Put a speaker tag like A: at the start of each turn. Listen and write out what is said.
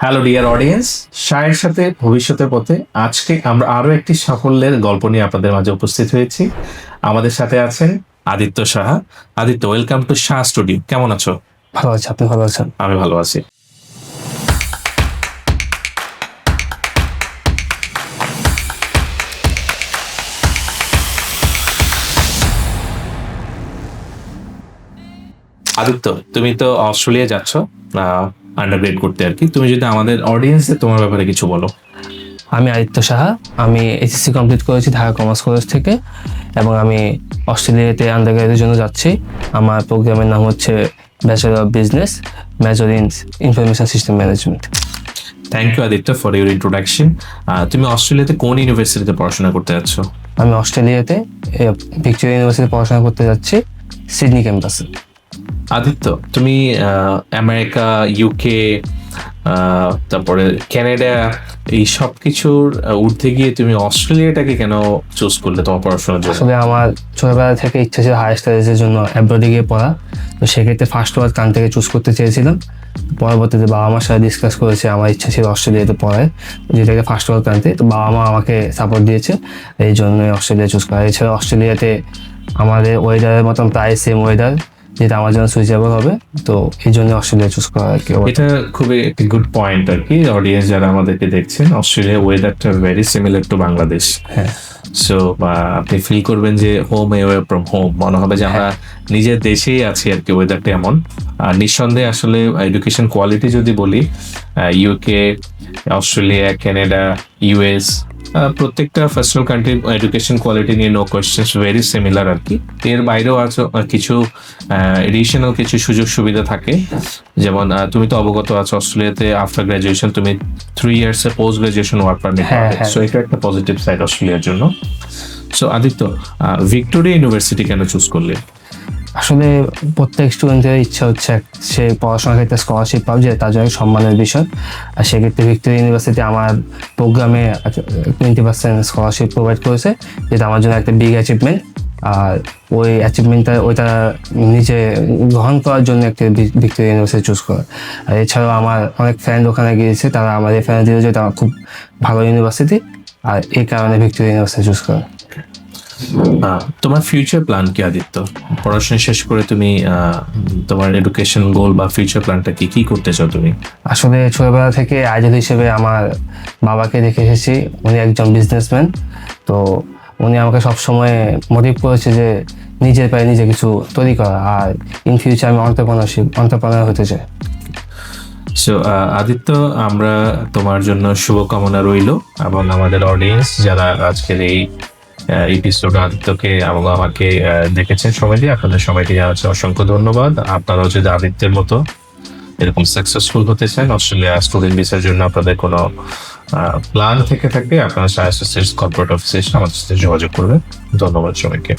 A: Hello dear audience, সায়ের সাথে ভবিষ্যতের পথে আজকে আমরা আরো একটি সাফল্যের গল্প নিয়ে আপনাদের মাঝে উপস্থিত হয়েছি। আমাদের সাথে আছেন Aditya Saha. Aditya, welcome to Shah studio. কেমন আছো?
B: ভালো আছি, আপনি ভালো আছেন?
A: আমি ভালো আছি। আদিত্য, তুমি তো অস্ট্রেলিয়া যাচ্ছ আন্ডারগ্রেড করতে আর কি। তুমি যদি আমাদের অডিয়েন্সে তোমার ব্যাপারে কিছু বলো।
B: আমি আদিত্য সাহা। আমি এইচএসসি কমপ্লিট করেছি ঢাকা কমার্স কলেজ থেকে এবং আমি অস্ট্রেলিয়াতে আন্ডারগ্রেডের জন্য যাচ্ছি। আমার প্রোগ্রামের নাম হচ্ছে bachelor of business, major in information system management.
A: Thank you Aditya for your introduction. তুমি অস্ট্রেলিয়াতে কোন ইউনিভার্সিটিতে পড়াশোনা করতে যাচ্ছ?
B: আমি অস্ট্রেলিয়াতে ভিক্টোরিয়া ইউনিভার্সিটি পড়াশোনা করতে যাচ্ছি, সিডনি ক্যাম্পাসে।
A: আদিত্য, তুমি আমেরিকা, ইউকে, তারপরে কানাডা, এই সব কিছুর ঊর্ধ্বে গিয়ে তুমি অস্ট্রেলিয়াটাকে কেন চুজ করলে তোমার পড়াশোনার জন্য?
B: আসলে আমার ছোটবেলা থেকে ইচ্ছা ছিল হায়ার স্টাডিজের জন্য অ্যাব্রডে গিয়ে পড়া। তো সেক্ষেত্রে ফার্স্ট ওয়ার্ল্ড কান্ট্রিকে চুজ করতে চেয়েছিলাম। পরবর্তীতে বাবা মার সাথে ডিসকাস করেছে, আমার ইচ্ছা ছিল অস্ট্রেলিয়াতে পড়ায়, যেটাকে ফার্স্ট ওয়ার্ল্ড কান্ট্রি। তো বাবা মা আমাকে সাপোর্ট দিয়েছে, এই জন্যই অস্ট্রেলিয়া চুজ করা। এছাড়া অস্ট্রেলিয়াতে আমাদের ওয়েদারের মতন প্রায় সেম ওয়েদার, যেটা আমার জন্য সুইচেবল হবে। তো এই জন্য অস্ট্রেলিয়া চুজ করা আর কি।
A: এটা খুবই একটি গুড পয়েন্ট আর কি। অডিয়েন্স যারা আমাদেরকে দেখছেন, অস্ট্রেলিয়া ওয়েদারটা ভেরি সিমিলার টু বাংলাদেশ।
B: হ্যাঁ,
A: সো আপনি ফিল করবেন যে হোম অ্যাওয়ে ফ্রম হোম, মনে হবে যে আমরা নিজের দেশেই আছি আর কি। ওয়েদারটা এমন। আর নিঃসন্দেহে আসলে এডুকেশন কোয়ালিটি যদি বলি, ইউকে, অস্ট্রেলিয়া, কানাডা, ইউএস, প্রত্যেকটা ফার্স্ট কান্ট্রি এডুকেশন কোয়ালিটি নিয়ে নো কোয়েশ্চেন্স ভেরি সিমিলার আর কি। এর বাইরেও আছে কিছু এডিশনাল কিছু সুযোগ সুবিধা থাকে। যেমন তুমি তো অবগত আছো, অস্ট্রেলিয়াতে আফটার গ্রাজুয়েশন তুমি 3 years post graduation work permit পাবে। সো এটা একটা পজিটিভ সাইড অস্ট্রেলিয়ার জন্য। সো আদিত্য, ভিক্টোরিয়া ইউনিভার্সিটি কেন চুজ করলে?
B: আসলে প্রত্যেক স্টুডেন্টের ইচ্ছা হচ্ছে সে পড়াশোনার ক্ষেত্রে স্কলারশিপ পাবে, যে তার জন্য সম্মানের বিষয়। আর সেক্ষেত্রে ভিক্টোরিয়া ইউনিভার্সিটি আমার প্রোগ্রামে 20% স্কলারশিপ প্রোভাইড করেছে, যেটা আমার জন্য একটা বিগ অ্যাচিভমেন্ট। আর ওই অ্যাচিভমেন্টটা ওইটা নিজে গ্রহণ করার জন্য একটা ভিক্টোরিয়া ইউনিভার্সিটি চুজ করা। আর এছাড়াও আমার অনেক ফ্রেন্ড ওখানে গিয়েছে, তারা আমার রেফারেন্স দিয়েছে, এটা খুব ভালো ইউনিভার্সিটি। আর এই কারণে ভিক্টোরিয়া ইউনিভার্সিটি চুজ করা।
A: তোমার ফিউচার প্ল্যান কি আদিত্য? পড়াশোনা শেষ করে তুমি তোমার এডুকেশন গোল বা ফিউচার প্ল্যানটা কি করতে চাও তুমি?
B: আসলে ছোটবেলা থেকে আইডল হিসেবে আমার বাবাকে দেখে এসেছি। উনি একজন বিজনেসম্যান। তো উনি আমাকে সবসময় মোটিভ করেছে যে নিজের পায়ে নিজে কিছু তৈরি করা। আর ইন ফিউচার আমি অন্টারপ্রেনার হতে চাই।
A: সো আদিত্য, আমরা তোমার জন্য শুভকামনা রইল এবং আমাদের অডিয়েন্স যারা আজকের এই এপিসোড আদিত্যকে এবং আমাকে দেখেছেন সময় দিয়ে, আপনাদের সবাইকে জানাচ্ছি অসংখ্য ধন্যবাদ। আপনারাও যদি আদিত্যের মতো এরকম সাকসেসফুল হতে চান, অস্ট্রেলিয়া স্টুডেন্ট ভিসার জন্য আপনাদের কোনো প্ল্যান থেকে থাকে, আপনারা শাহ অ্যাসোসিয়েটস কর্পোরেট অফিসে এসে আমাদের সাথে যোগাযোগ করবেন। ধন্যবাদ সবাইকে।